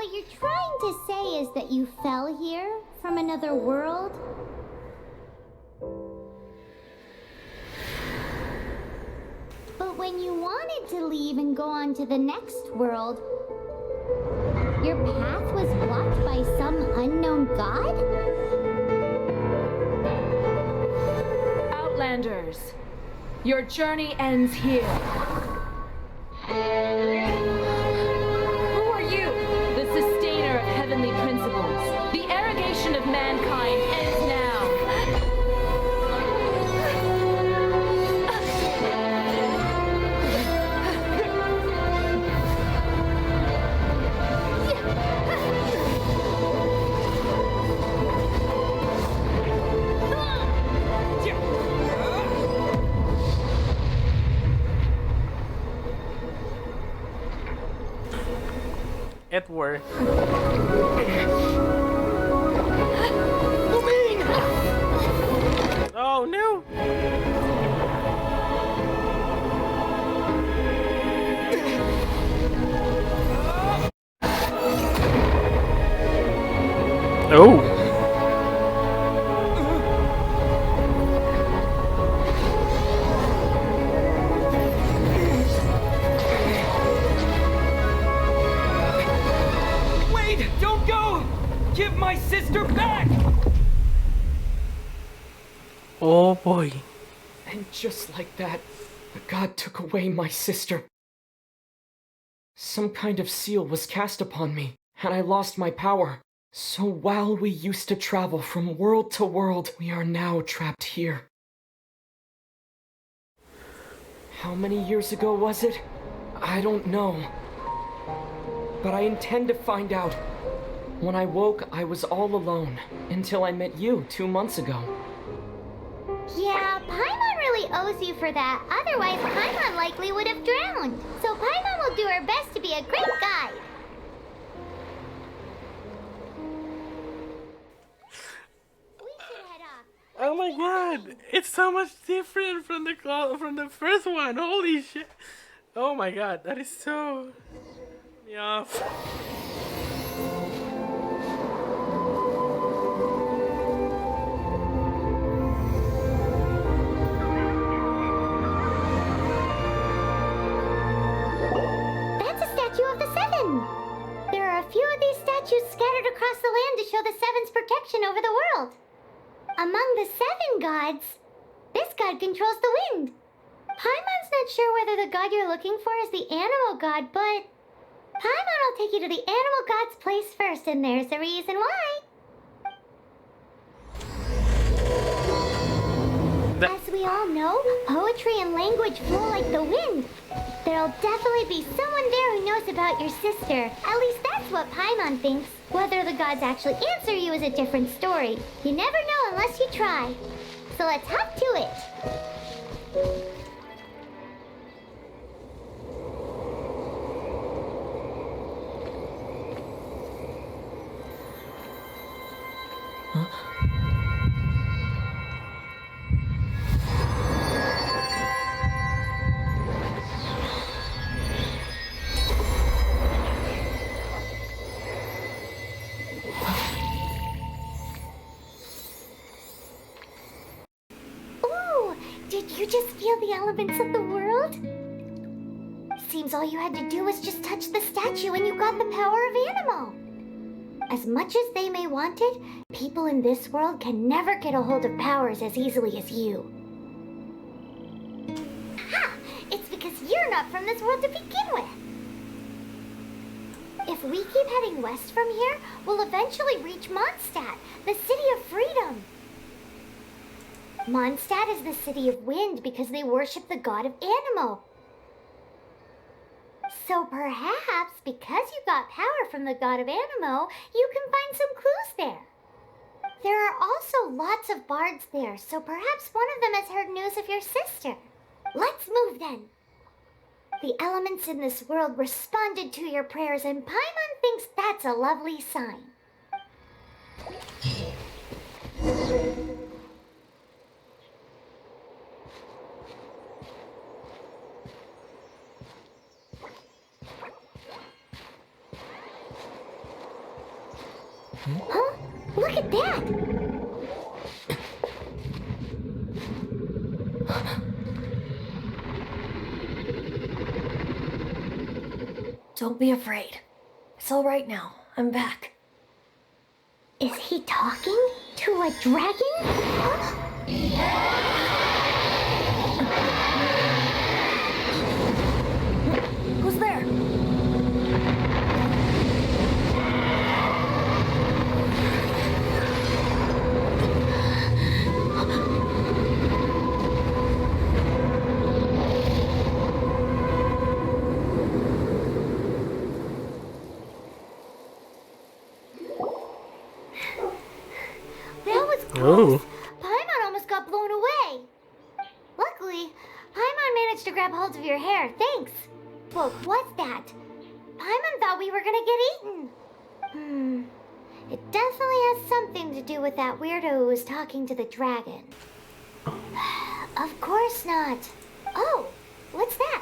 what you're trying to say is that you fell here from another world? But when you wanted to leave and go on to the next world, your path was blocked by some unknown god? Outlanders, your journey ends here. Who are you? The sustainer of heavenly principles. The arrogation of mankind ends now. It worked. Oh no! Oh! Give my sister back! Oh boy. And just like that, the god took away my sister. Some kind of seal was cast upon me, and I lost my power. So while we used to travel from world to world, we are now trapped here. How many years ago was it? I don't know. But I intend to find out. When I woke, I was all alone, until I met you 2 months ago. Yeah, Paimon really owes you for that. Otherwise, Paimon likely would have drowned. So Paimon will do her best to be a great guide. We should head off. Oh my god! It's so much different from the first one. Holy shit! Oh my god, that is so me off. There are a few of these statues scattered across the land to show the Seven's protection over the world. Among the 7 gods, this god controls the wind. Paimon's not sure whether the god you're looking for is the animal god, but Paimon will take you to the animal god's place first, and there's a reason why. As we all know, poetry and language flow like the wind. There'll definitely be someone there who knows about your sister. At least that's what Paimon thinks. Whether the gods actually answer you is a different story. You never know unless you try. So let's hop to it. Did you just feel the elements of the world? Seems all you had to do was just touch the statue and you got the power of animal. As much as they may want it, people in this world can never get a hold of powers as easily as you. Ha! It's because you're not from this world to begin with. If we keep heading west from here, we'll eventually reach Mondstadt, the city of freedom. Mondstadt is the city of wind because they worship the god of Anemo. So perhaps, because you got power from the god of Anemo, you can find some clues there. There are also lots of bards there, so perhaps one of them has heard news of your sister. Let's move then. The elements in this world responded to your prayers, and Paimon thinks that's a lovely sign. Huh? Look at that! Don't be afraid. It's all right now. I'm back. Is he talking to a dragon? Who's there? That was Oh. close. Paimon almost got blown away. Luckily, Paimon managed to grab hold of your hair. Thanks. Well, what's that? Paimon thought we were gonna get eaten. It definitely has something to do with that weirdo who was talking to the dragon. Of course not. Oh, what's that?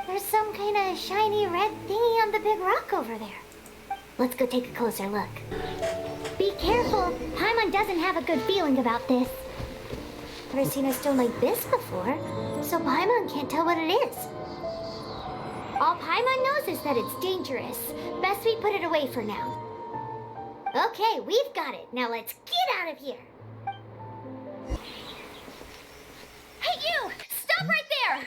There's some kind of shiny red thingy on the big rock over there. Let's go take a closer look. Be careful. Paimon doesn't have a good feeling about this. Never seen a stone like this before, so Paimon can't tell what it is. All Paimon knows is that it's dangerous. Best we put it away for now. Okay, we've got it. Now let's get out of here. Hey, you! Stop right there!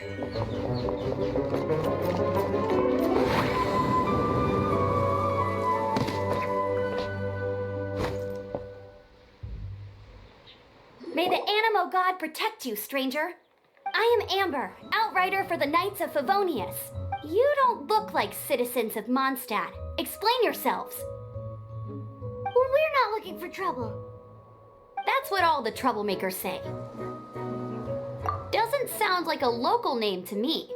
May the Animo God protect you, stranger. I am Amber, outrider for the Knights of Favonius. You don't look like citizens of Mondstadt. Explain yourselves. We're not looking for trouble. That's what all the troublemakers say. Doesn't sound like a local name to me.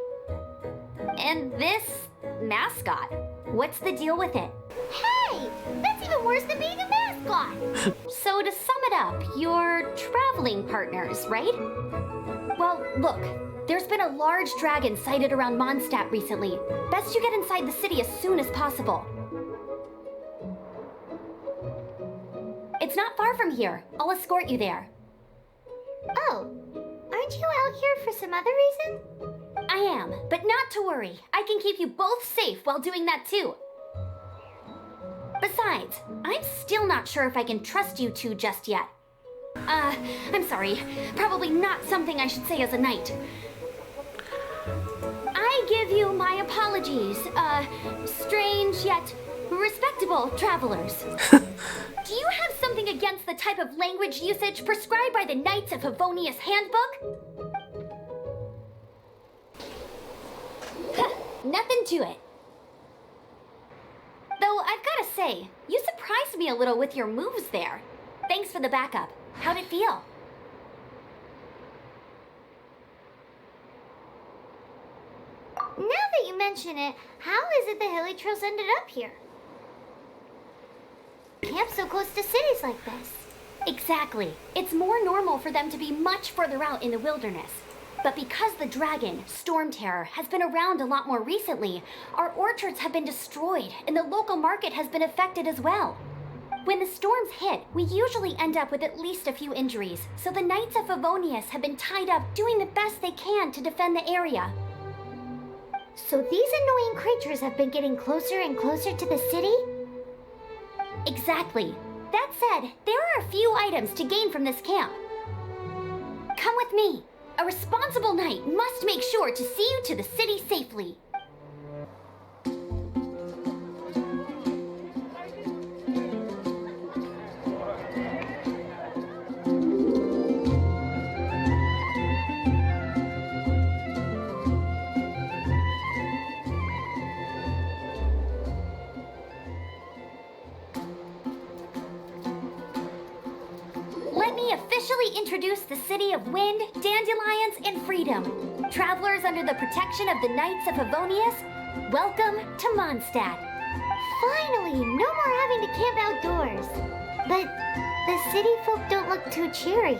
And this mascot, what's the deal with it? Hey, that's even worse than being a mascot. So to sum it up, you're traveling partners, right? Well, look, there's been a large dragon sighted around Mondstadt recently. Best you get inside the city as soon as possible. It's not far from here. I'll escort you there. Oh, aren't you out here for some other reason? I am, but not to worry. I can keep you both safe while doing that too. Besides, I'm still not sure if I can trust you two just yet. I'm sorry. Probably not something I should say as a knight. I give you my apologies, strange yet respectable travelers. Do you have something against the type of language usage prescribed by the Knights of Favonius Handbook? Nothing to it. Though I've gotta say, you surprised me a little with your moves there. Thanks for the backup. How'd it feel? Now that you mention it, how is it the Hilly Trails ended up here? Camp so close to cities like this. Exactly. It's more normal for them to be much further out in the wilderness. But because the dragon, Storm Terror, has been around a lot more recently, our orchards have been destroyed and the local market has been affected as well. When the storms hit, we usually end up with at least a few injuries, so the Knights of Favonius have been tied up doing the best they can to defend the area. So these annoying creatures have been getting closer and closer to the city? Exactly. That said, there are a few items to gain from this camp. Come with me. A responsible knight must make sure to see you to the city safely. Let me officially introduce the city of wind, dandelions, and freedom. Travelers under the protection of the Knights of Favonius, welcome to Mondstadt. Finally, no more having to camp outdoors. But the city folk don't look too cheery.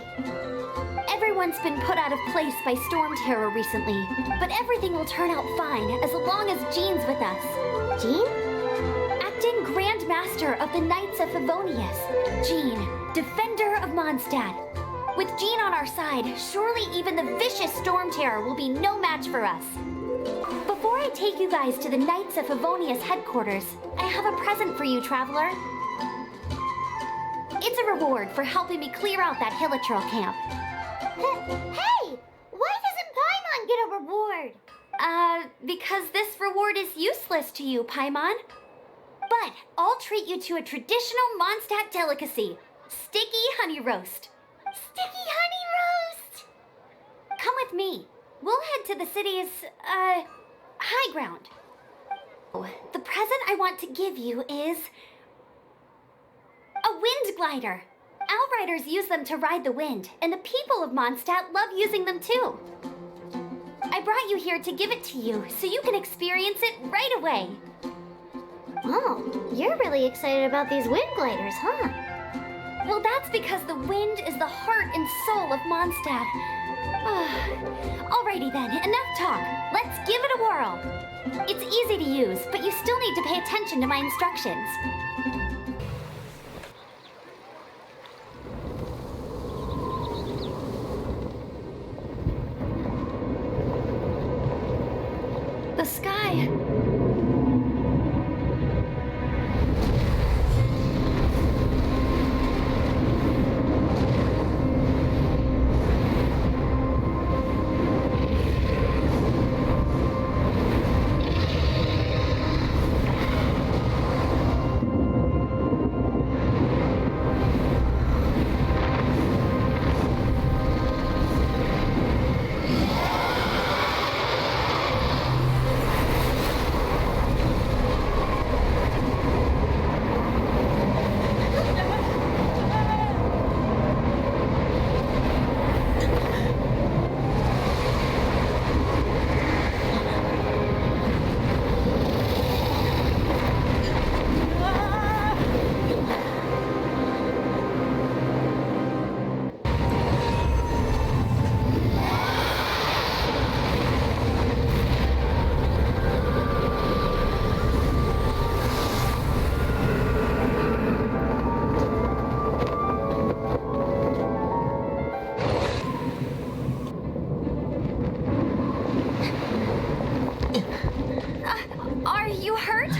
Everyone's been put out of place by Storm Terror recently, but everything will turn out fine as long as Jean's with us. Jean? Acting Grand Master of the Knights of Favonius, Jean, Defender of Mondstadt. With Jean on our side, surely even the vicious Storm Terror will be no match for us. Before I take you guys to the Knights of Favonius headquarters, I have a present for you, Traveler. It's a reward for helping me clear out that Hilichurl camp. Hey! Why doesn't Paimon get a reward? Because this reward is useless to you, Paimon. But I'll treat you to a traditional Mondstadt delicacy, sticky honey roast. Sticky honey roast! Come with me. We'll head to the city's, high ground. The present I want to give you is a wind glider. Outriders use them to ride the wind, and the people of Mondstadt love using them too. I brought you here to give it to you so you can experience it right away. Oh, you're really excited about these wind gliders, huh? Well, that's because the wind is the heart and soul of Mondstadt. Alrighty then, enough talk. Let's give it a whirl. It's easy to use, but you still need to pay attention to my instructions. The sky. Are you hurt?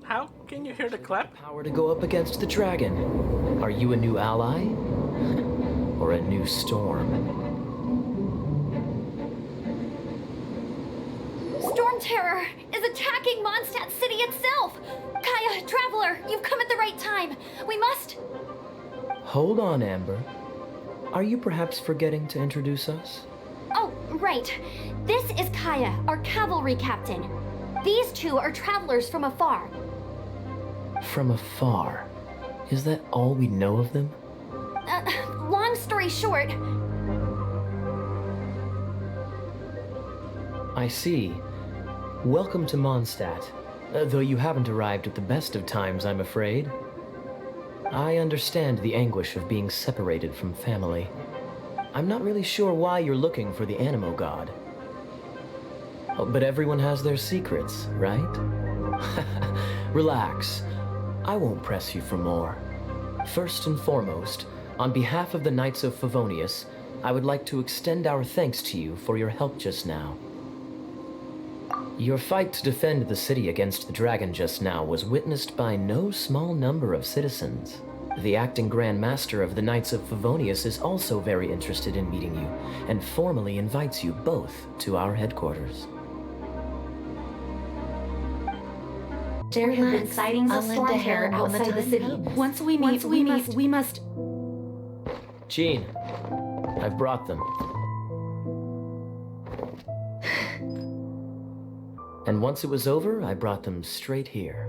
How can you hear the clap? Power to go up against the dragon. Are you a new ally? Or a new storm? Storm Terror is attacking Mondstadt City itself! Kaya, Traveler, you've come at the right time. We must... Hold on, Amber. Are you perhaps forgetting to introduce us? Oh, right. This is Kaya, our cavalry captain. These two are travelers from afar. From afar. Is that all we know of them? Long story short, I see. Welcome to Mondstadt. Though you haven't arrived at the best of times, I'm afraid. I understand the anguish of being separated from family. I'm not really sure why you're looking for the Animo God. Oh, but everyone has their secrets, right? Relax. I won't press you for more. First and foremost, on behalf of the Knights of Favonius, I would like to extend our thanks to you for your help just now. Your fight to defend the city against the dragon just now was witnessed by no small number of citizens. The acting Grand Master of the Knights of Favonius is also very interested in meeting you, and formally invites you both to our headquarters. There have been sightings of storm terror outside the city. Once we meet, we must... Jean, I've brought them. And once it was over, I brought them straight here.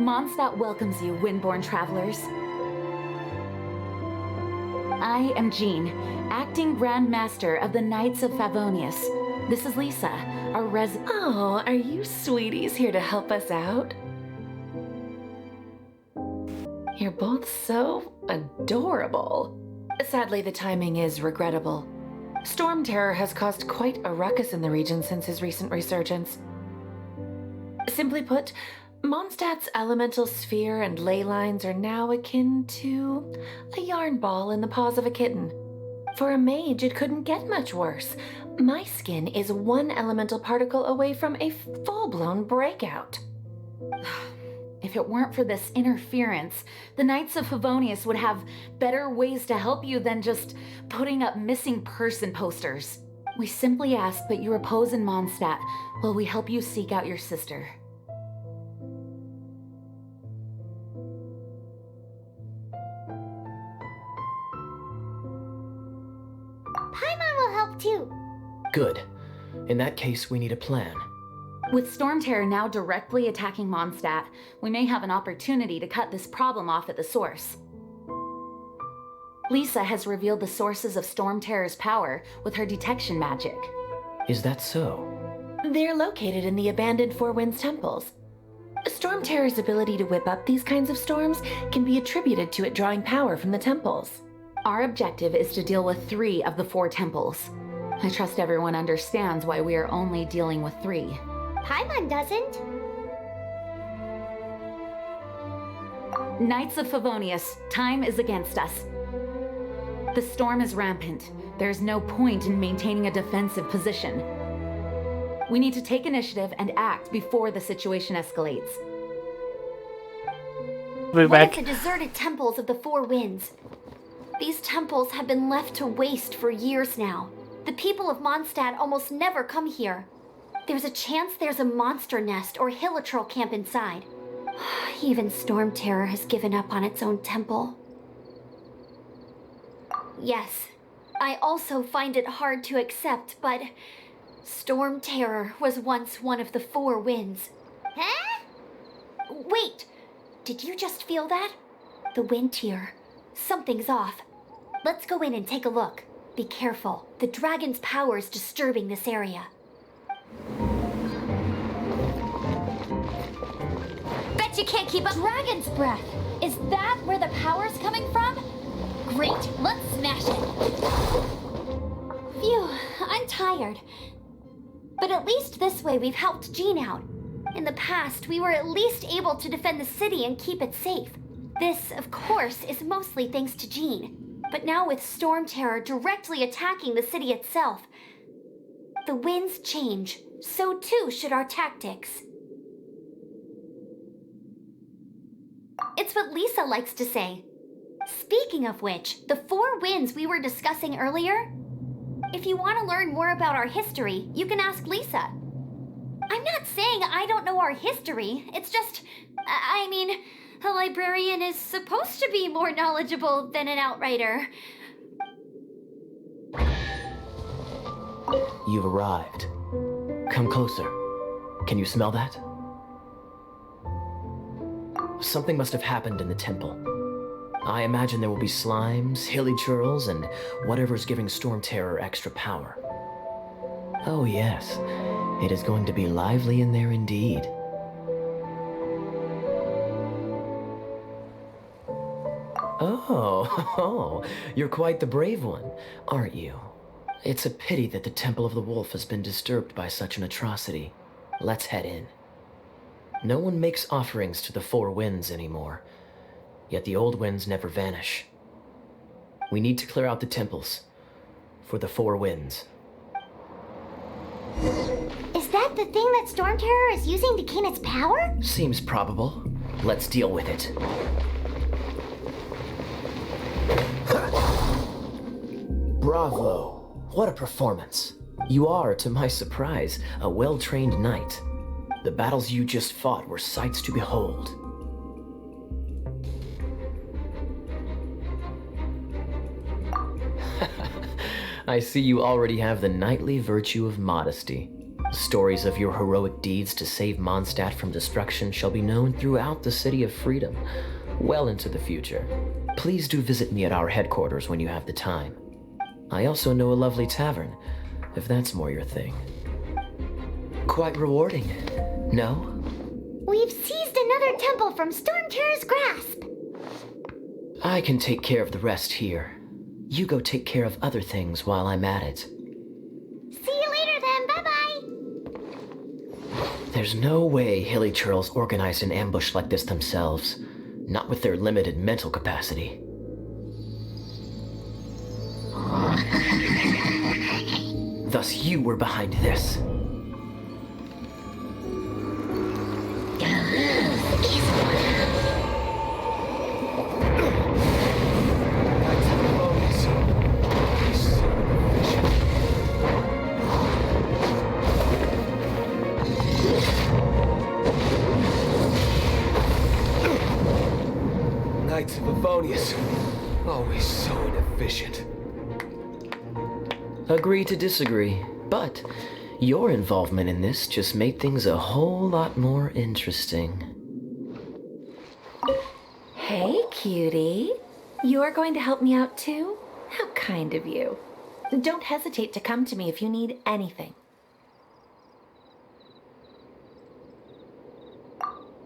Mondstadt welcomes you, Windborn travelers. I am Jean, acting Grand Master of the Knights of Favonius. This is Lisa, our Oh, are you sweeties here to help us out? You're both so adorable. Sadly, the timing is regrettable. Storm Terror has caused quite a ruckus in the region since his recent resurgence. Simply put, Mondstadt's elemental sphere and ley lines are now akin to a yarn ball in the paws of a kitten. For a mage, it couldn't get much worse. My skin is one elemental particle away from a full-blown breakout. If it weren't for this interference, the Knights of Favonius would have better ways to help you than just putting up missing person posters. We simply ask that you repose in Mondstadt while we help you seek out your sister. Paimon will help too. Good. In that case, we need a plan. With Storm Terror now directly attacking Mondstadt, we may have an opportunity to cut this problem off at the source. Lisa has revealed the sources of Storm Terror's power with her detection magic. Is that so? They're located in the abandoned Four Winds temples. Storm Terror's ability to whip up these kinds of storms can be attributed to it drawing power from the temples. Our objective is to deal with 3 of the 4 temples. I trust everyone understands why we are only dealing with 3. Paimon doesn't. Knights of Favonius, time is against us. The storm is rampant. There's no point in maintaining a defensive position. We need to take initiative and act before the situation escalates. We're One of back. the deserted temples of the Four Winds. These temples have been left to waste for years now. The people of Mondstadt almost never come here. There's a chance there's a monster nest or hilichurl camp inside. Even Storm Terror has given up on its own temple. Yes, I also find it hard to accept, but Storm Terror was once one of the Four Winds. Huh? Wait, did you just feel that? The wind here. Something's off. Let's go in and take a look. Be careful. The dragon's power is disturbing this area. Bet you can't keep up. Dragon's breath. Is that where the power's coming from? Great. Let's smash it. Phew, I'm tired. But at least this way we've helped Jean out. In the past, we were at least able to defend the city and keep it safe. This, of course, is mostly thanks to Jean. But now with Storm Terror directly attacking the city itself, the winds change. So too should our tactics. It's what Lisa likes to say. Speaking of which, the Four Winds we were discussing earlier, if you want to learn more about our history, you can ask Lisa. I'm not saying I don't know our history. It's just, I mean, a librarian is supposed to be more knowledgeable than an outrider. You've arrived. Come closer. Can you smell that? Something must have happened in the temple. I imagine there will be slimes, hilichurls, and whatever's giving Storm Terror extra power. Oh yes, it is going to be lively in there indeed. Oh, you're quite the brave one, aren't you? It's a pity that the Temple of the Wolf has been disturbed by such an atrocity. Let's head in. No one makes offerings to the Four Winds anymore, yet the old winds never vanish. We need to clear out the temples for the Four Winds. Is that the thing that Storm Terror is using to gain its power? Seems probable. Let's deal with it. Bravo! What a performance. You are, to my surprise, a well-trained knight. The battles you just fought were sights to behold. I see you already have the knightly virtue of modesty. Stories of your heroic deeds to save Mondstadt from destruction shall be known throughout the City of Freedom, well into the future. Please do visit me at our headquarters when you have the time. I also know a lovely tavern, if that's more your thing. Quite rewarding, no? We've seized another temple from Storm Terror's grasp. I can take care of the rest here. You go take care of other things while I'm at it. See you later then, bye-bye! There's no way Hilly Churls organized an ambush like this themselves. Not with their limited mental capacity. Thus you were behind this. Knights of Avonius, always so inefficient. Agree to disagree, but your involvement in this just made things a whole lot more interesting. Hey, cutie. You're going to help me out too? How kind of you. Don't hesitate to come to me if you need anything.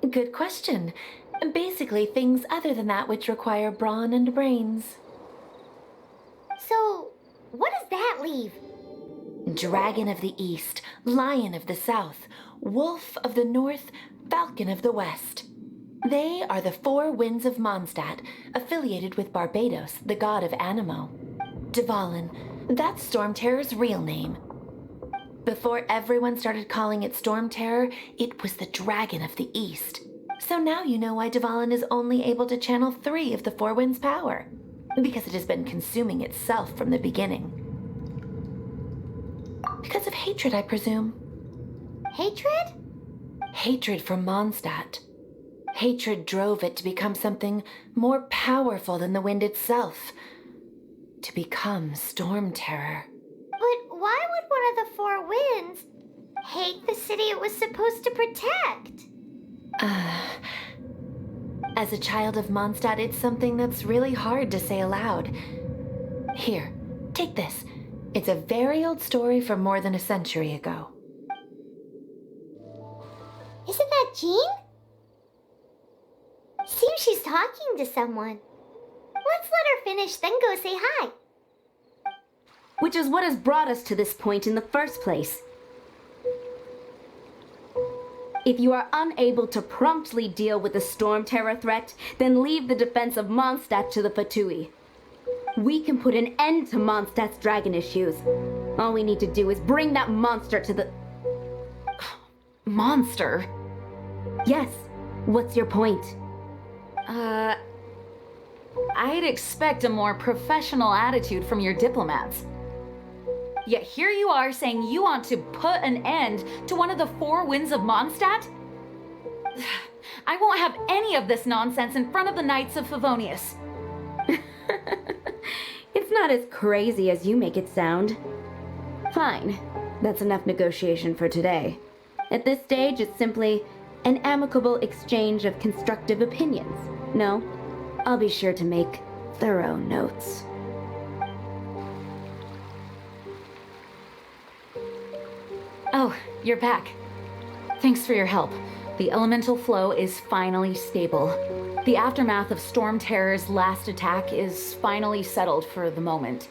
Good question. Basically, things other than that which require brawn and brains. So, what does that leave? Dragon of the East, Lion of the South, Wolf of the North, Falcon of the West. They are the four winds of Mondstadt, affiliated with Barbados, the god of Animo. Dvalin, that's Storm Terror's real name. Before everyone started calling it Storm Terror, it was the Dragon of the East. So now you know why Dvalin is only able to channel 3 of the Four Winds' power. Because it has been consuming itself from the beginning. Because of hatred, I presume. Hatred? Hatred for Mondstadt. Hatred drove it to become something more powerful than the wind itself. To become Storm Terror. But why would one of the Four Winds hate the city it was supposed to protect? As a child of Mondstadt, it's something that's really hard to say aloud. Here, take this. It's a very old story from more than a century ago. Isn't that Jean? Seems she's talking to someone. Let's let her finish, then go say hi. Which is what has brought us to this point in the first place. If you are unable to promptly deal with the Storm Terror threat, then leave the defense of Mondstadt to the Fatui. We can put an end to Mondstadt's dragon issues. All we need to do is bring that monster to the... Monster? Yes. What's your point? I'd expect a more professional attitude from your diplomats. Yet here you are saying you want to put an end to one of the Four Winds of Mondstadt? I won't have any of this nonsense in front of the Knights of Favonius. It's not as crazy as you make it sound. Fine. That's enough negotiation for today. At this stage, it's simply an amicable exchange of constructive opinions. No? I'll be sure to make thorough notes. Oh, you're back. Thanks for your help. The elemental flow is finally stable. The aftermath of Storm Terror's last attack is finally settled for the moment.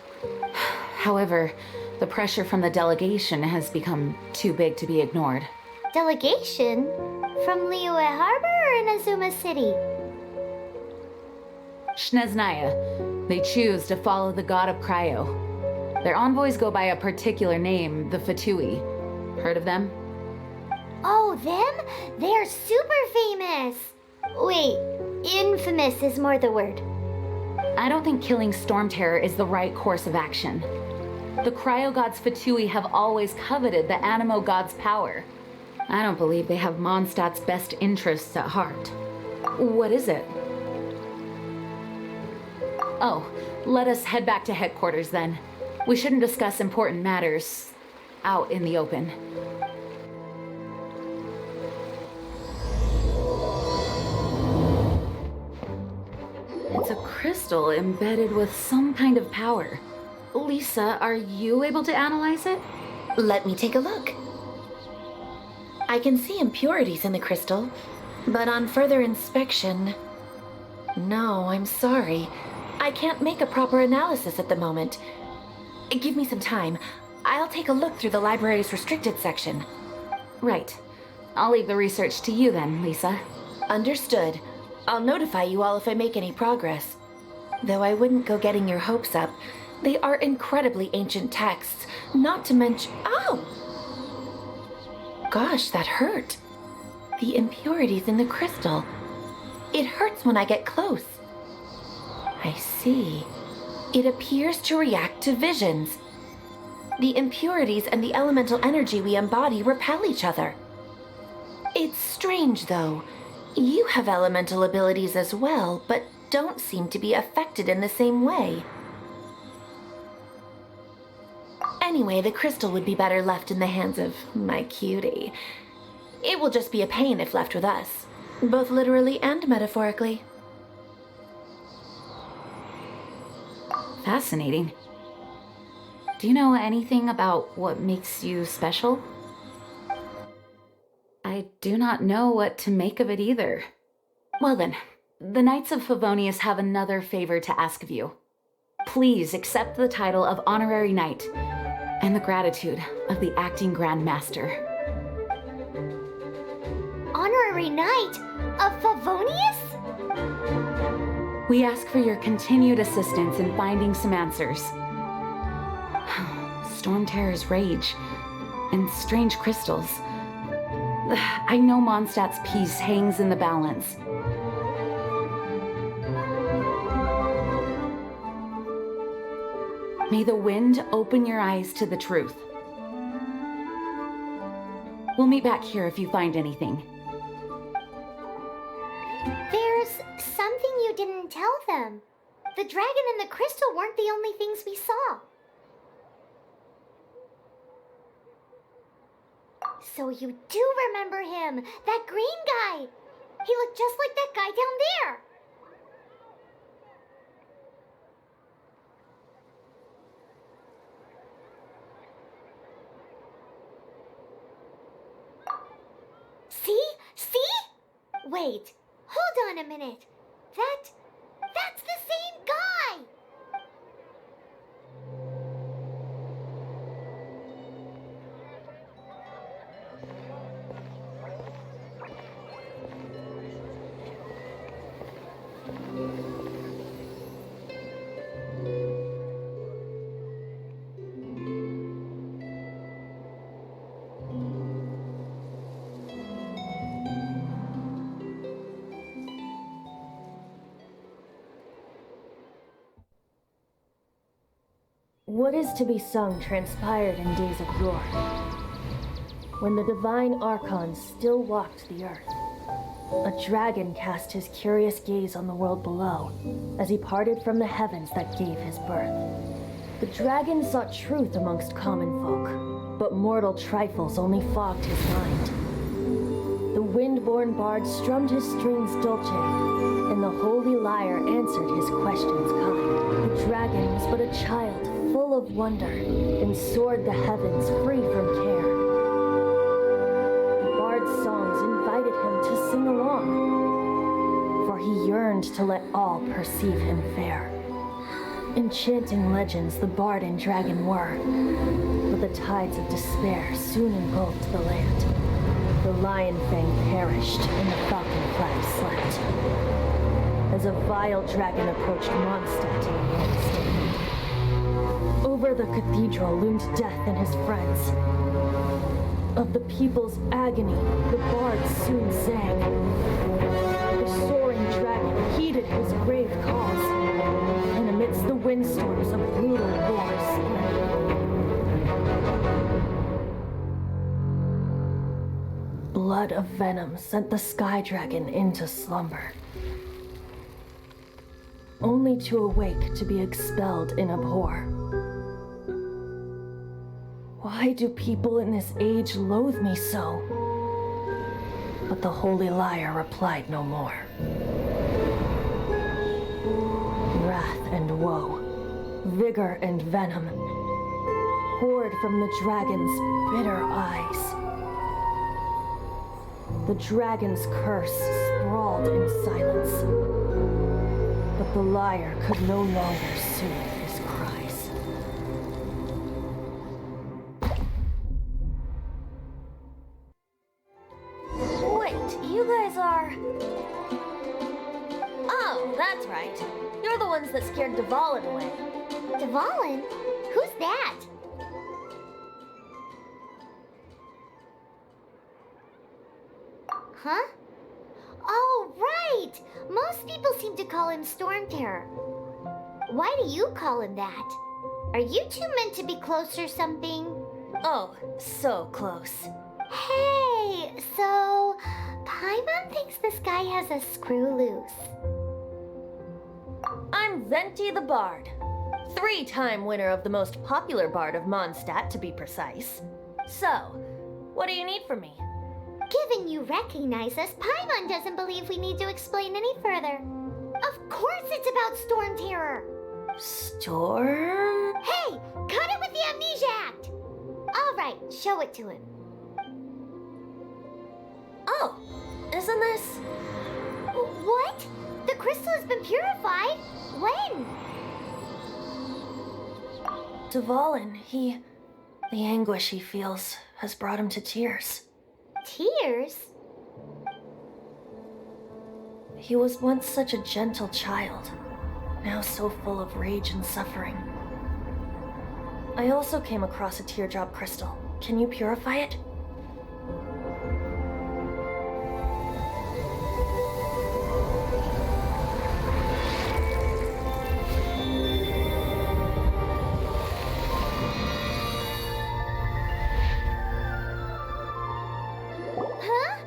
However, the pressure from the delegation has become too big to be ignored. Delegation? From Liyue Harbor or Inazuma City? Shneznaya. They choose to follow the god of Cryo. Their envoys go by a particular name, the Fatui. Heard of them? Oh, them? They're super famous! Wait, infamous is more the word. I don't think killing Storm Terror is the right course of action. The Cryo gods Fatui have always coveted the Animo god's power. I don't believe they have Mondstadt's best interests at heart. What is it? Oh, let us head back to headquarters then. We shouldn't discuss important matters out in the open. It's a crystal embedded with some kind of power. Lisa, are you able to analyze it? Let me take a look. I can see impurities in the crystal, but on further inspection, No, I'm sorry. I can't make a proper analysis at the moment. Give me some time. I'll take a look through the library's restricted section. Right. I'll leave the research to you then, Lisa. Understood. I'll notify you all if I make any progress. Though I wouldn't go getting your hopes up. They are incredibly ancient texts, not to mention— Ow! Gosh, that hurt. The impurities in the crystal. It hurts when I get close. I see. It appears to react to visions. The impurities and the elemental energy we embody repel each other. It's strange, though. You have elemental abilities as well, but don't seem to be affected in the same way. Anyway, the crystal would be better left in the hands of my cutie. It will just be a pain if left with us, both literally and metaphorically. Fascinating. Do you know anything about what makes you special? I do not know what to make of it either. Well then, the Knights of Favonius have another favor to ask of you. Please accept the title of Honorary Knight and the gratitude of the Acting Grand Master. Honorary Knight of Favonius? We ask for your continued assistance in finding some answers. Storm Terror's rage and strange crystals. I know Mondstadt's peace hangs in the balance. May the wind open your eyes to the truth. We'll meet back here if you find anything. There's something you didn't tell them. The dragon and the crystal weren't the only things we saw. So you do remember him, that green guy. He looked just like that guy down there. See? Wait, hold on a minute. That's the same guy! What is to be sung transpired in days of yore, when the divine archons still walked the earth. A dragon cast his curious gaze on the world below, as he parted from the heavens that gave his birth. The dragon sought truth amongst common folk, but mortal trifles only fogged his mind. The wind-born bard strummed his strings dolce, and the holy lyre answered his questions kind. The dragon was but a child, full of wonder, and soared the heavens free from care. The bard's songs invited him to sing along, for he yearned to let all perceive him fair. Enchanting legends the bard and dragon were, but the tides of despair soon engulfed the land. The lion fang perished, and the falcon flag slept, as a vile dragon approached Mondstadt in a long stand. Over the cathedral loomed death and his friends. Of the people's agony, the bard soon sang. The soaring dragon heeded his grave calls, and amidst the windstorms of brutal war split. Blood of venom sent the sky dragon into slumber, only to awake to be expelled in abhor. Why do people in this age loathe me so? But the holy lyre replied no more. Wrath and woe, vigor and venom, poured from the dragon's bitter eyes. The dragon's curse sprawled in silence, But the liar could no longer soothe his cries. Wait, you guys are... Oh, that's right. You're the ones that scared Dvalin away. Dvalin? Who's that? Huh? Oh, right! Most people seem to call him Storm Terror. Why do you call him that? Are you two meant to be close or something? Oh, so close. Hey, so Paimon thinks this guy has a screw loose. I'm Venti the Bard. 3-time winner of the most popular bard of Mondstadt, to be precise. So, what do you need from me? Given you recognize us, Paimon doesn't believe we need to explain any further. Of course it's about Storm Terror. Storm? Hey, cut it with the Amnesia Act! All right, show it to him. Oh, isn't this... What? The crystal has been purified? When? Dvalin, the anguish he feels has brought him to tears. Tears? He was once such a gentle child, now so full of rage and suffering. I also came across a teardrop crystal. Can you purify it? Huh?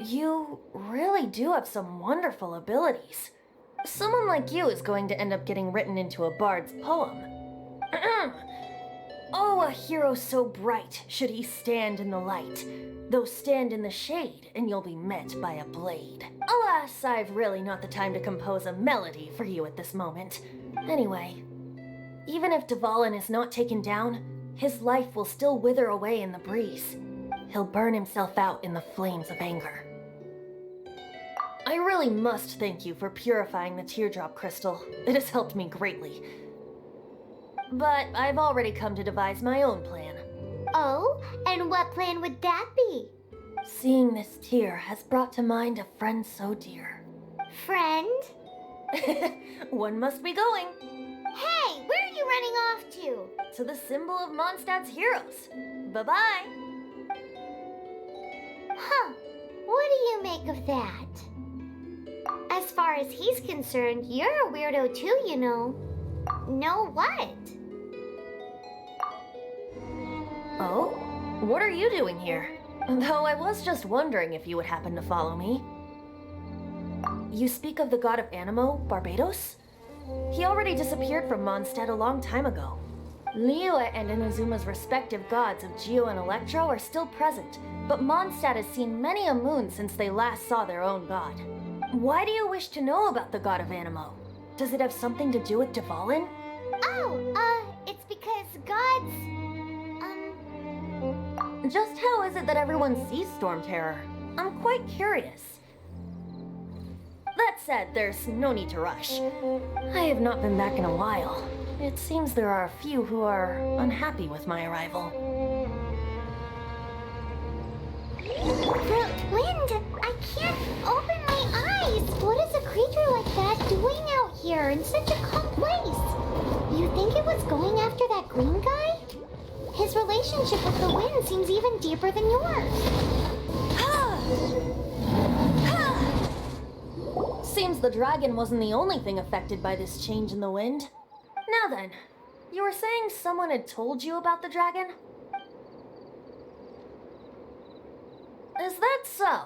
You really do have some wonderful abilities. Someone like you is going to end up getting written into a bard's poem. Oh, a hero so bright, should he stand in the light. Though stand in the shade, and you'll be met by a blade. Alas, I've really not the time to compose a melody for you at this moment. Anyway, even if Dvalin is not taken down, his life will still wither away in the breeze. He'll burn himself out in the flames of anger. I really must thank you for purifying the teardrop crystal. It has helped me greatly. But I've already come to devise my own plan. Oh, and what plan would that be? Seeing this tear has brought to mind a friend so dear. Friend? One must be going. Hey, where are you running off to? To the symbol of Mondstadt's heroes. Bye-bye. Huh, what do you make of that? As far as he's concerned, you're a weirdo too, you know. Know what? Oh? What are you doing here? Though I was just wondering if you would happen to follow me. You speak of the god of Animo, Barbados? He already disappeared from Mondstadt a long time ago. Liyue and Inazuma's respective gods of Geo and Electro are still present, but Mondstadt has seen many a moon since they last saw their own god. Why do you wish to know about the god of Animo? Does it have something to do with Dvalin? Oh, it's because gods... Just how is it that everyone sees Storm Terror? I'm quite curious. That said, there's no need to rush. I have not been back in a while. It seems there are a few who are unhappy with my arrival. The wind! I can't open my eyes! What is a creature like that doing out here in such a calm place? You think it was going after that green guy? His relationship with the wind seems even deeper than yours. Seems the dragon wasn't the only thing affected by this change in the wind. Now then, you were saying someone had told you about the dragon? Is that so?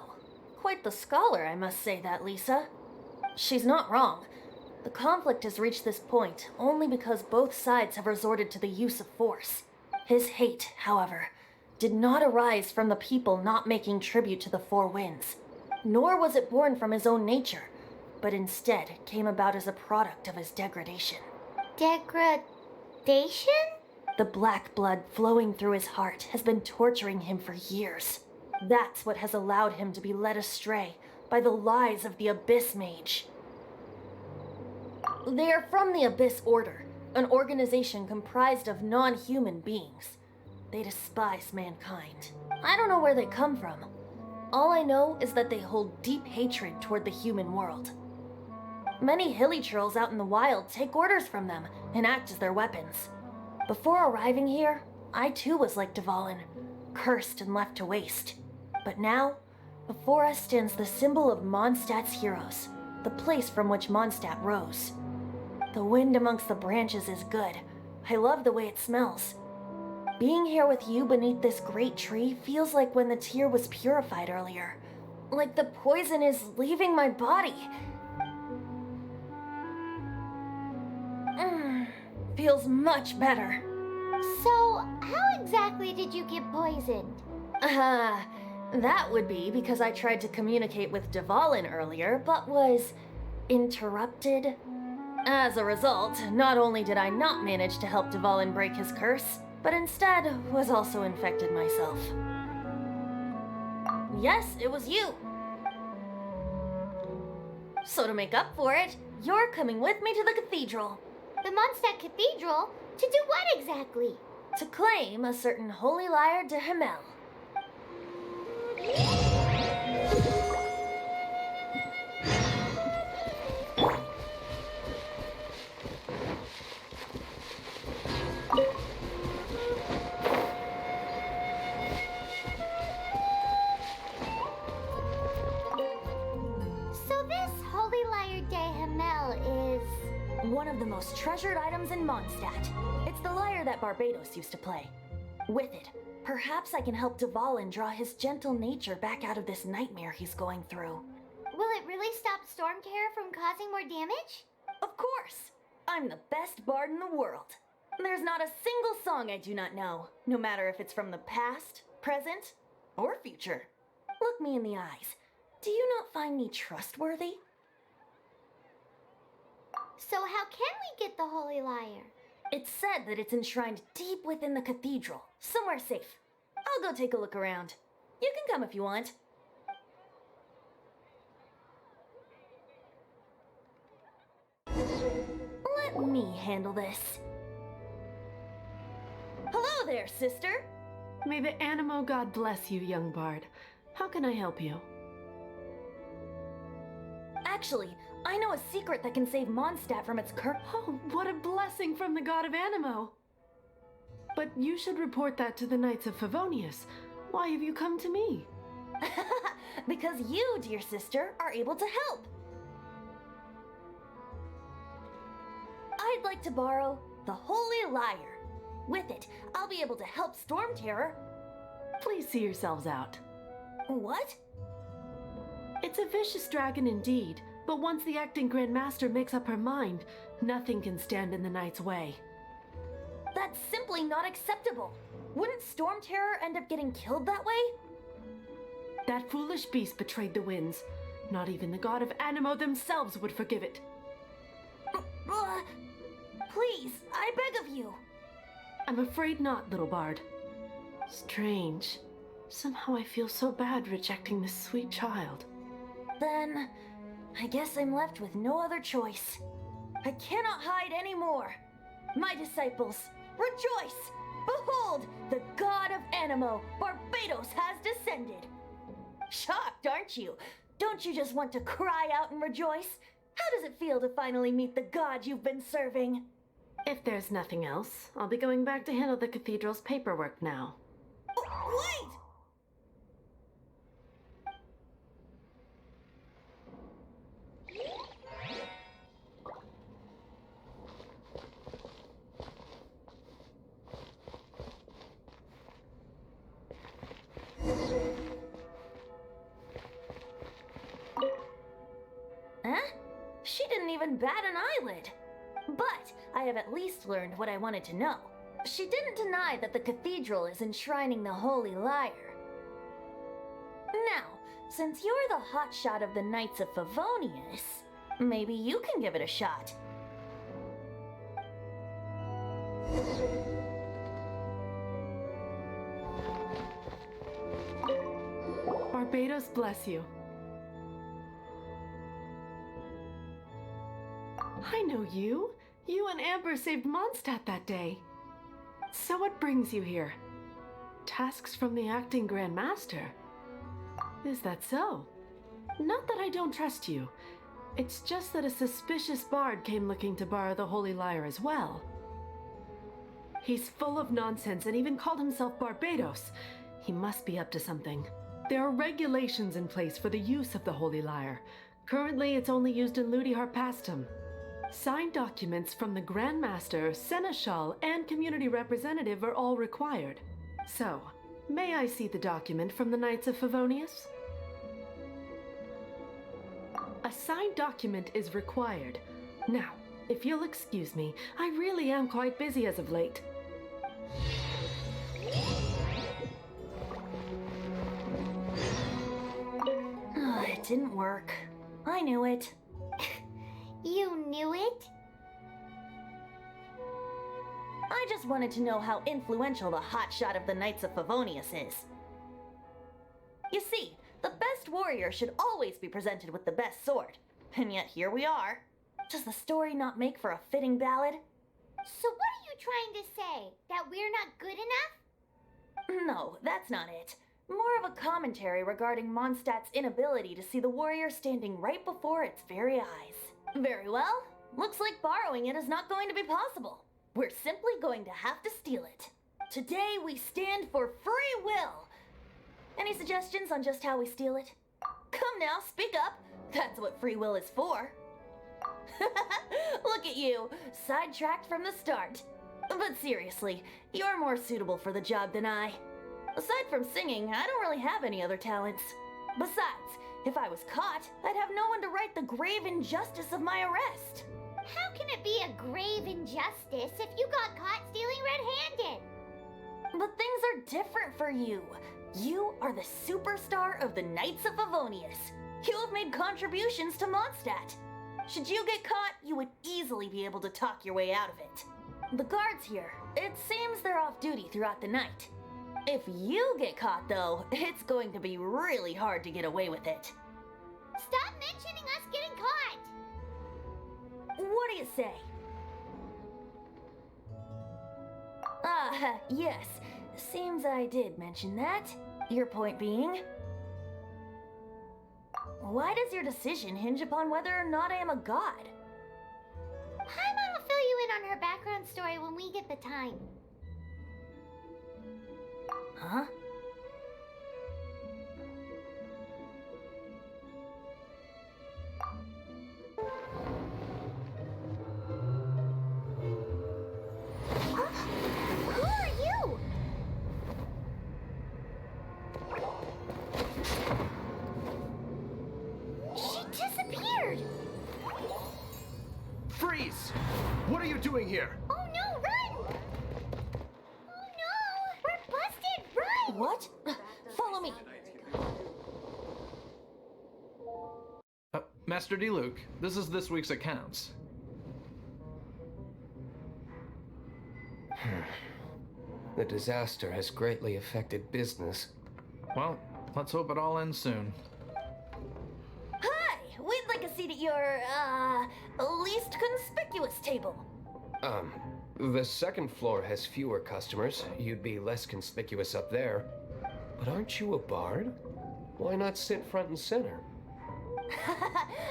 Quite the scholar, I must say that, Lisa. She's not wrong. The conflict has reached this point only because both sides have resorted to the use of force. His hate, however, did not arise from the people not making tribute to the Four Winds, nor was it born from his own nature, but instead came about as a product of his degradation. Degradation? The black blood flowing through his heart has been torturing him for years. That's what has allowed him to be led astray by the lies of the Abyss Mage. They are from the Abyss Order, an organization comprised of non-human beings. They despise mankind. I don't know where they come from. All I know is that they hold deep hatred toward the human world. Many hilly trolls out in the wild take orders from them and act as their weapons. Before arriving here, I too was like Dvalin, cursed and left to waste. But now, before us stands the symbol of Mondstadt's heroes, the place from which Mondstadt rose. The wind amongst the branches is good. I love the way it smells. Being here with you beneath this great tree feels like when the tear was purified earlier. Like the poison is leaving my body. Feels much better. So, how exactly did you get poisoned? That would be because I tried to communicate with Dvalin earlier, but was interrupted. As a result, not only did I not manage to help Dvalin break his curse, but instead was also infected myself. Yes, it was you. So to make up for it, you're coming with me to the cathedral. The Mondstadt Cathedral? To do what exactly? To claim a certain holy lyre de Himmel. So this Holy Lyre de Himmel is... One of the most treasured items in Mondstadt. It's the lyre that Barbados used to play. With it, perhaps I can help Dvalin draw his gentle nature back out of this nightmare he's going through. Will it really stop Storm Terror from causing more damage? Of course! I'm the best bard in the world. There's not a single song I do not know, no matter if it's from the past, present, or future. Look me in the eyes. Do you not find me trustworthy? So how can we get the Holy Lyre? It's said that it's enshrined deep within the cathedral, somewhere safe. I'll go take a look around. You can come if you want. Let me handle this. Hello there, sister. May the Animo God bless you, young bard. How can I help you? Actually, I know a secret that can save Mondstadt from its curse. Oh, what a blessing from the god of Animo! But you should report that to the Knights of Favonius. Why have you come to me? Because you, dear sister, are able to help. I'd like to borrow the Holy Lyre. With it, I'll be able to help Storm Terror. Please see yourselves out. What? It's a vicious dragon indeed, but once the acting Grand Master makes up her mind, nothing can stand in the Knight's way. That's simply not acceptable. Wouldn't Storm Terror end up getting killed that way? That foolish beast betrayed the winds. Not even the god of Animo themselves would forgive it. Please, I beg of you. I'm afraid not, little bard. Strange. Somehow I feel so bad rejecting this sweet child. Then, I guess I'm left with no other choice. I cannot hide anymore. My disciples, rejoice! Behold, the god of Animo, Barbados, has descended. Shocked, aren't you? Don't you just want to cry out and rejoice? How does it feel to finally meet the god you've been serving? If there's nothing else, I'll be going back to handle the cathedral's paperwork now. Wait! Huh? She didn't even bat an eyelid. But I have at least learned what I wanted to know. She didn't deny that the cathedral is enshrining the Holy Lyre. Now, since you're the hotshot of the Knights of Favonius, maybe you can give it a shot. Barbados bless you. I know you. You and Amber saved Mondstadt that day. So what brings you here? Tasks from the acting Grand Master. Is that so? Not that I don't trust you. It's just that a suspicious bard came looking to borrow the Holy Lyre as well. He's full of nonsense and even called himself Barbados. He must be up to something. There are regulations in place for the use of the Holy Lyre. Currently, it's only used in Ludi Harpastum. Signed documents from the Grand Master, Seneschal, and Community Representative are all required. So, may I see the document from the Knights of Favonius? A signed document is required. Now, if you'll excuse me, I really am quite busy as of late. It didn't work. I knew it. You knew it? I just wanted to know how influential the hotshot of the Knights of Favonius is. You see, the best warrior should always be presented with the best sword. And yet here we are. Does the story not make for a fitting ballad? So what are you trying to say? That we're not good enough? No, that's not it. More of a commentary regarding Mondstadt's inability to see the warrior standing right before its very eyes. Very well. Looks like borrowing it is not going to be possible. We're simply going to have to steal it. Today we stand for free will. Any suggestions on just how we steal it? Come now, speak up. That's what free will is for. Look at you, sidetracked from the start. But seriously, you're more suitable for the job than I. Aside from singing, I don't really have any other talents. Besides, if I was caught, I'd have no one to right the grave injustice of my arrest. How can it be a grave injustice if you got caught stealing red-handed? But things are different for you. You are the superstar of the Knights of Favonius. You have made contributions to Mondstadt. Should you get caught, you would easily be able to talk your way out of it. The guards here, it seems they're off duty throughout the night. If you get caught, though, it's going to be really hard to get away with it. Stop mentioning us getting caught! What do you say? Yes. Seems I did mention that. Your point being? Why does your decision hinge upon whether or not I am a god? Paimon will fill you in on her background story when we get the time. Huh? Who are you? She disappeared! Freeze! What are you doing here? Oh no, run! Oh no! We're busted! Run! What? Follow me. Master D. Luke, this is this week's accounts. The disaster has greatly affected business. Well, let's hope it all ends soon. Hi! We'd like a seat at your, least conspicuous table. The second floor has fewer customers. You'd be less conspicuous up there. But aren't you a bard? Why not sit front and center?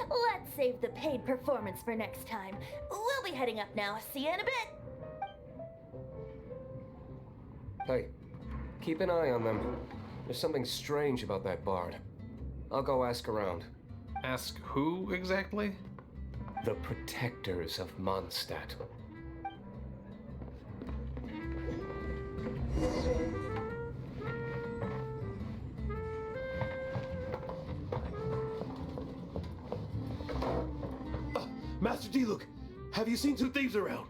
Let's save the paid performance for next time. We'll be heading up now. See you in a bit. Hey, keep an eye on them. There's something strange about that bard. I'll go ask around. Ask who exactly? The protectors of Mondstadt. Master D-Luke, have you seen two thieves around?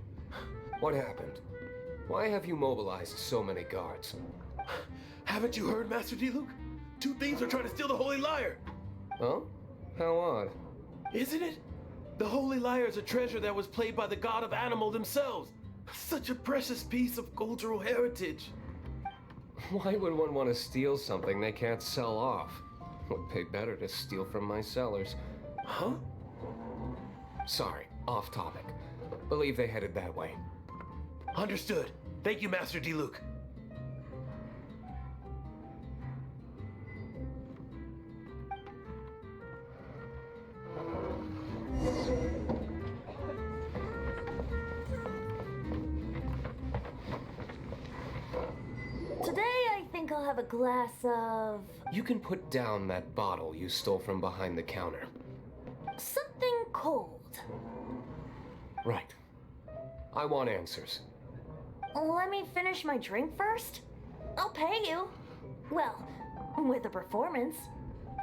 What happened? Why have you mobilized so many guards? Haven't you heard, Master D-Luke? Two thieves are trying to steal the Holy Lyre. Oh? How odd. Isn't it? The Holy Lyre is a treasure that was played by the god of animal themselves. Such a precious piece of cultural heritage. Why would one want to steal something they can't sell off? Would pay better to steal from my sellers. Huh? Sorry, Off topic. Believe they headed that way. Understood. Thank you, Master Diluc. Today I think I'll have a glass of You can put down that bottle you stole from behind the counter. something cold. Right. I want answers. Let me finish my drink first. I'll pay you. Well, with a performance.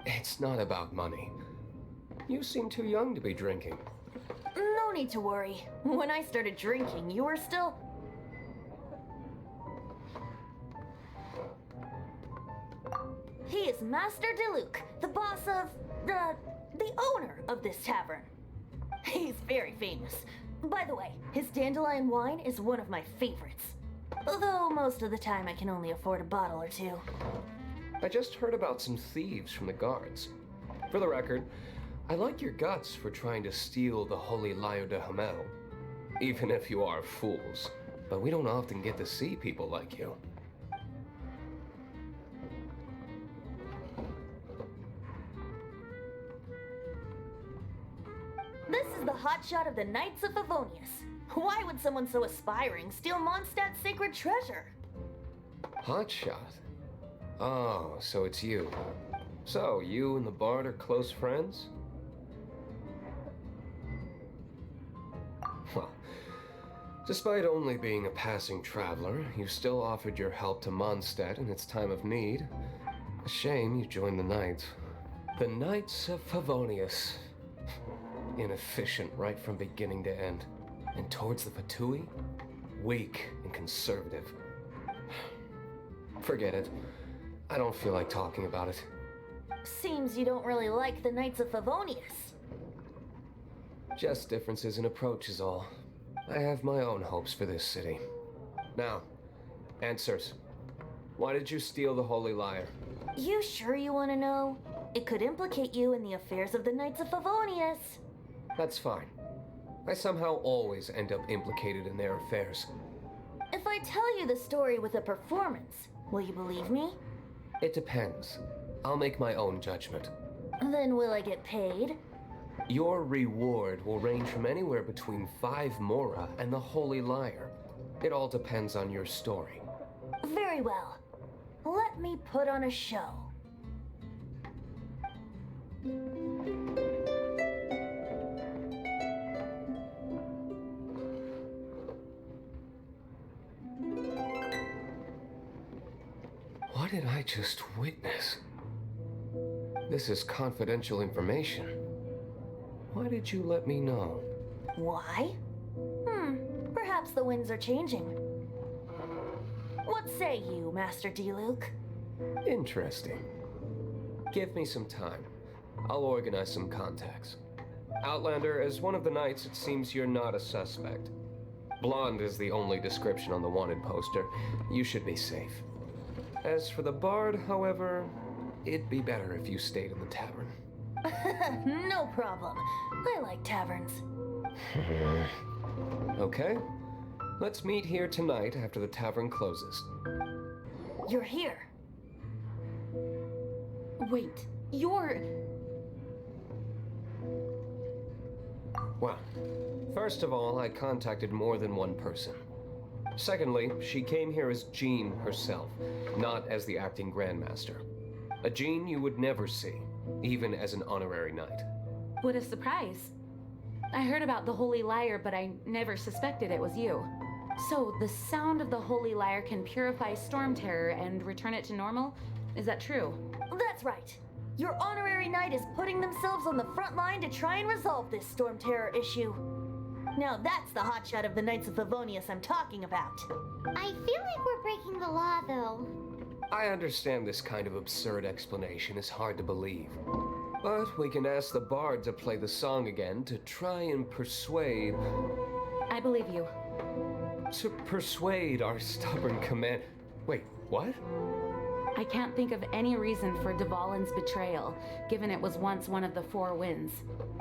It's not about money. You seem too young to be drinking. No need to worry. When I started drinking, you were still... He is Master Diluc, the boss of... the owner of this tavern. He's very famous. By the way, his dandelion wine is one of my favorites. Although most of the time I can only afford a bottle or two. I just heard about some thieves from the guards. For the record, I like your guts for trying to steal the Holy Lyre de Hamel. Even if you are fools. But we don't often get to see people like you. This is the hotshot of the Knights of Favonius. Why would someone so aspiring steal Mondstadt's sacred treasure? Hotshot? Oh, so it's you. So, you and the Bard are close friends? Well, despite only being a passing traveler, you still offered your help to Mondstadt in its time of need. A shame you joined the Knights. The Knights of Favonius. Inefficient right from beginning to end. And towards the Fatui, weak and conservative. Forget it. I don't feel like talking about it. Seems you don't really like the Knights of Favonius. Just differences in approach is all. I have my own hopes for this city. Now, answers. Why did you steal the Holy Lyre? You sure you want to know? It could implicate you in the affairs of the Knights of Favonius. That's fine. I somehow always end up implicated in their affairs. If I tell you the story with a performance, will you believe me? It depends. I'll make my own judgment. Then will I get paid? Your reward will range from anywhere between 5 mora and the Holy Lyre. It all depends on your story. Very well. Let me put on a show. What did I just witness? This is confidential information. Why did you let me know? Why? Perhaps the winds are changing. What say you, Master Diluc? Interesting. Give me some time. I'll organize some contacts. Outlander, as one of the knights, it seems you're not a suspect. Blonde is the only description on the wanted poster. You should be safe. As for the Bard, however, it'd be better if you stayed in the tavern. No problem. I like taverns. Okay. Let's meet here tonight after the tavern closes. You're here. Wait, you're... Well, first of all, I contacted more than one person. Secondly, she came here as Jean herself, not as the acting Grandmaster. A Jean you would never see, even as an honorary knight. What a surprise. I heard about the Holy Lyre, but I never suspected it was you. So, the sound of the Holy Lyre can purify Storm Terror and return it to normal? Is that true? That's right. Your honorary knight is putting themselves on the front line to try and resolve this Storm Terror issue. Now that's the hotshot of the Knights of Favonius I'm talking about. I feel like we're breaking the law, though. I understand this kind of absurd explanation is hard to believe. But we can ask the Bard to play the song again to try and persuade... I believe you. To persuade our stubborn command... Wait, what? I can't think of any reason for Dvalin's betrayal, given it was once one of the 4 winds.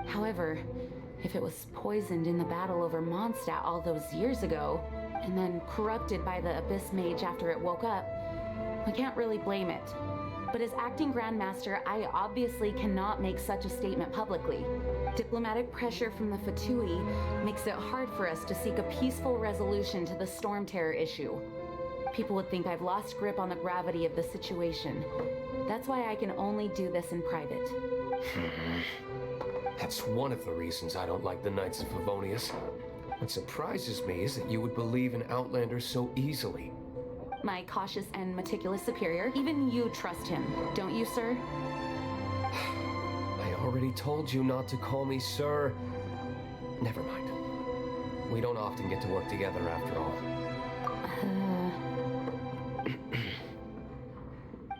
However, If it was poisoned in the battle over Mondstadt all those years ago, and then corrupted by the Abyss Mage after it woke up, we can't really blame it. But as acting Grandmaster, I obviously cannot make such a statement publicly. Diplomatic pressure from the Fatui makes it hard for us to seek a peaceful resolution to the Storm Terror issue. People would think I've lost grip on the gravity of the situation. That's why I can only do this in private. That's one of the reasons I don't like the Knights of Favonius. What surprises me is that you would believe in Outlanders so easily. My cautious and meticulous superior, even you trust him, don't you, sir? I already told you not to call me sir. Never mind. We don't often get to work together after all.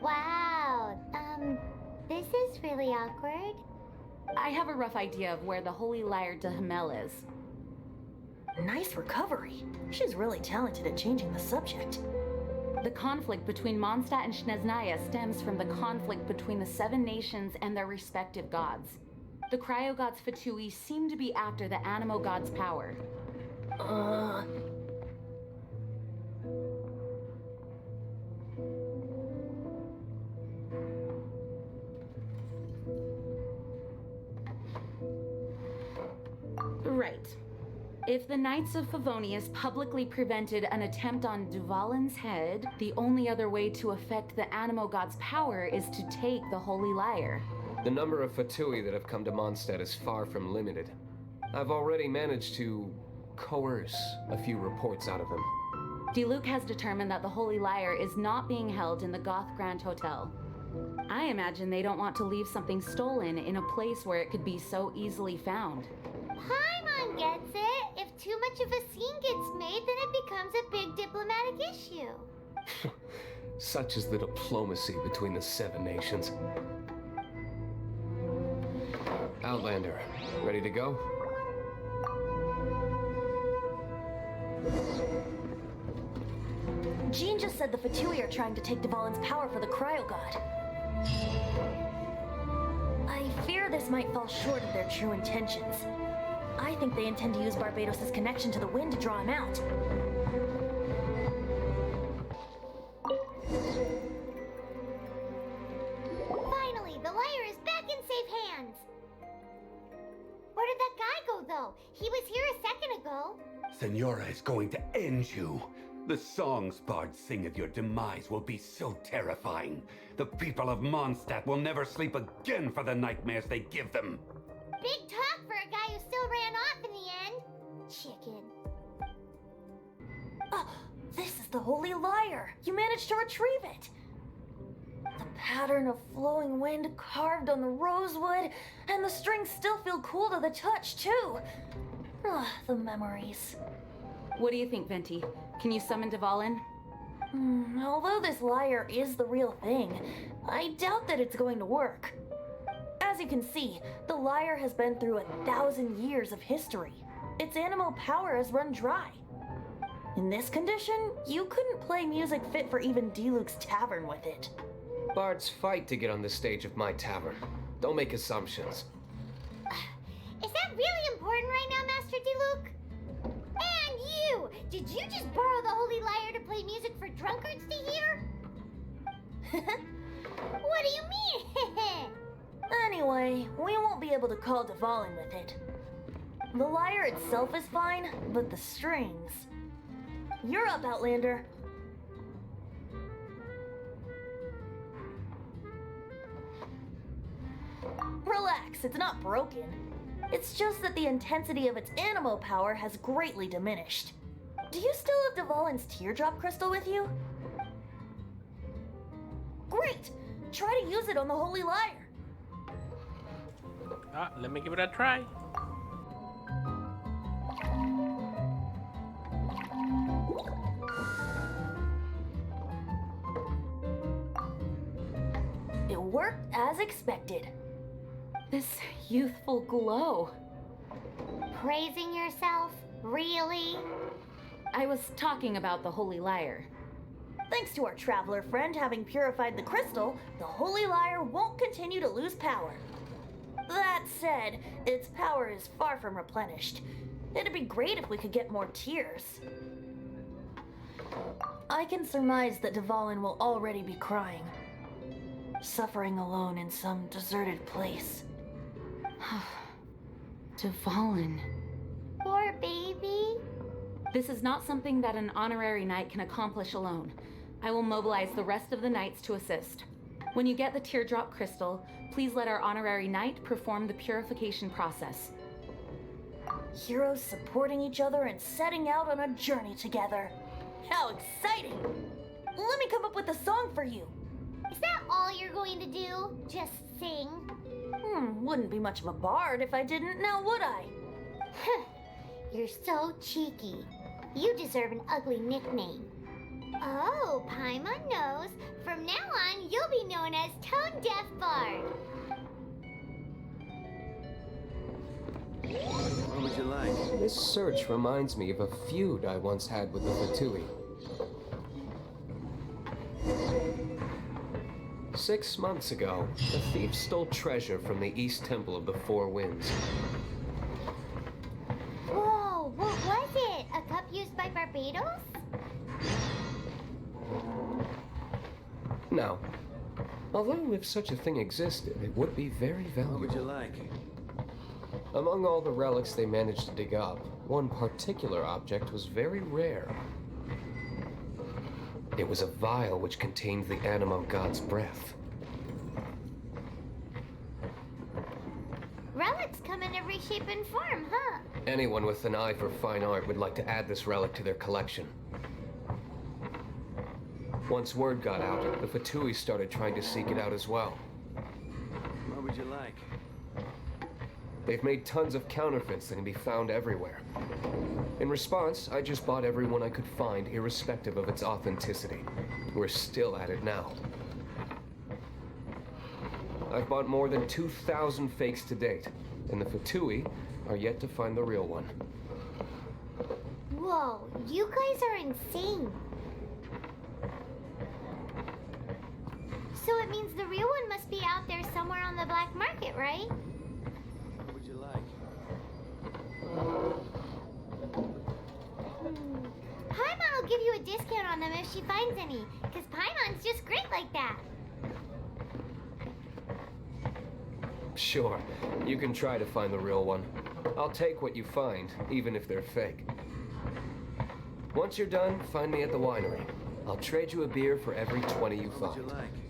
Wow, this is really awkward. I have a rough idea of where the Holy Lyre de Himmel is. Nice recovery. She's really talented at changing the subject. The conflict between Mondstadt and Snezhnaya stems from the conflict between the 7 nations and their respective gods. The Cryogods Fatui seem to be after the Animo God's power. Right. If the Knights of Favonius publicly prevented an attempt on Dvalin's head, the only other way to affect the Animo God's power is to take the Holy Lyre. The number of Fatui that have come to Mondstadt is far from limited. I've already managed to coerce a few reports out of them. Diluc has determined that the Holy Lyre is not being held in the Goth Grand Hotel. I imagine they don't want to leave something stolen in a place where it could be so easily found. Paimon gets it. If too much of a scene gets made, then it becomes a big diplomatic issue. Such is the diplomacy between the 7 nations. Outlander, ready to go? Jean just said the Fatui are trying to take Dvalin's power for the Cryogod. I fear this might fall short of their true intentions. I think they intend to use Barbados' connection to the wind to draw him out. Finally, the lyre is back in safe hands. Where did that guy go, though? He was here a second ago. Senora is going to end you. The songs bards sing of your demise will be so terrifying. The people of Mondstadt will never sleep again for the nightmares they give them. Big talk for a guy who still ran off in the end. Chicken. Oh, this is the Holy Lyre. You managed to retrieve it. The pattern of flowing wind carved on the rosewood, and the strings still feel cool to the touch, too. The memories. What do you think, Venti? Can you summon Dvalin? Although this lyre is the real thing, I doubt that it's going to work. As you can see, the lyre has been through 1,000 years of history. Its animal power has run dry. In this condition, you couldn't play music fit for even Diluc's tavern with it. Bards fight to get on the stage of my tavern. Don't make assumptions. Is that really important right now, Master Diluc? And you! Did you just borrow the Holy Lyre to play music for drunkards to hear? What do you mean? Anyway, we won't be able to call Dvalin with it. The lyre itself is fine, but the strings... You're up, Outlander. Relax, it's not broken. It's just that the intensity of its animo power has greatly diminished. Do you still have Dvalin's teardrop crystal with you? Great! Try to use it on the Holy Lyre. Let me give it a try. It worked as expected. This youthful glow. Praising yourself? Really? I was talking about the Holy Lyre. Thanks to our traveler friend having purified the crystal, the Holy Lyre won't continue to lose power. That said, its power is far from replenished. It'd be great if we could get more tears. I can surmise that Dvalin will already be crying, suffering alone in some deserted place. Dvalin. Poor baby. This is not something that an honorary knight can accomplish alone. I will mobilize the rest of the knights to assist. When you get the teardrop crystal, please let our honorary knight perform the purification process. Heroes supporting each other and setting out on a journey together. How exciting! Let me come up with a song for you. Is that all you're going to do? Just sing? Wouldn't be much of a bard if I didn't, now would I? You're so cheeky. You deserve an ugly nickname. Oh, Paimon knows. From now on, you'll be known as Tone Deaf Bard. What would you like? This search reminds me of a feud I once had with the Fatui. 6 months ago, a thief stole treasure from the East Temple of the Four Winds. Whoa, what was it? A cup used by Barbados? Now, although if such a thing existed, it would be very valuable. What would you like? Among all the relics they managed to dig up, one particular object was very rare. It was a vial which contained the Animo god's breath. Relics come in every shape and form, huh? Anyone with an eye for fine art would like to add this relic to their collection. Once word got out, the Fatui started trying to seek it out as well. What would you like? They've made tons of counterfeits that can be found everywhere. In response, I just bought every one I could find, irrespective of its authenticity. We're still at it now. I've bought more than 2,000 fakes to date, and the Fatui are yet to find the real one. Whoa, you guys are insane. So it means the real one must be out there somewhere on the black market, right? What would you like? Paimon will give you a discount on them if she finds any, because Paimon's just great like that. Sure, you can try to find the real one. I'll take what you find, even if they're fake. Once you're done, find me at the winery. I'll trade you a beer for every 20 you What would find. you like?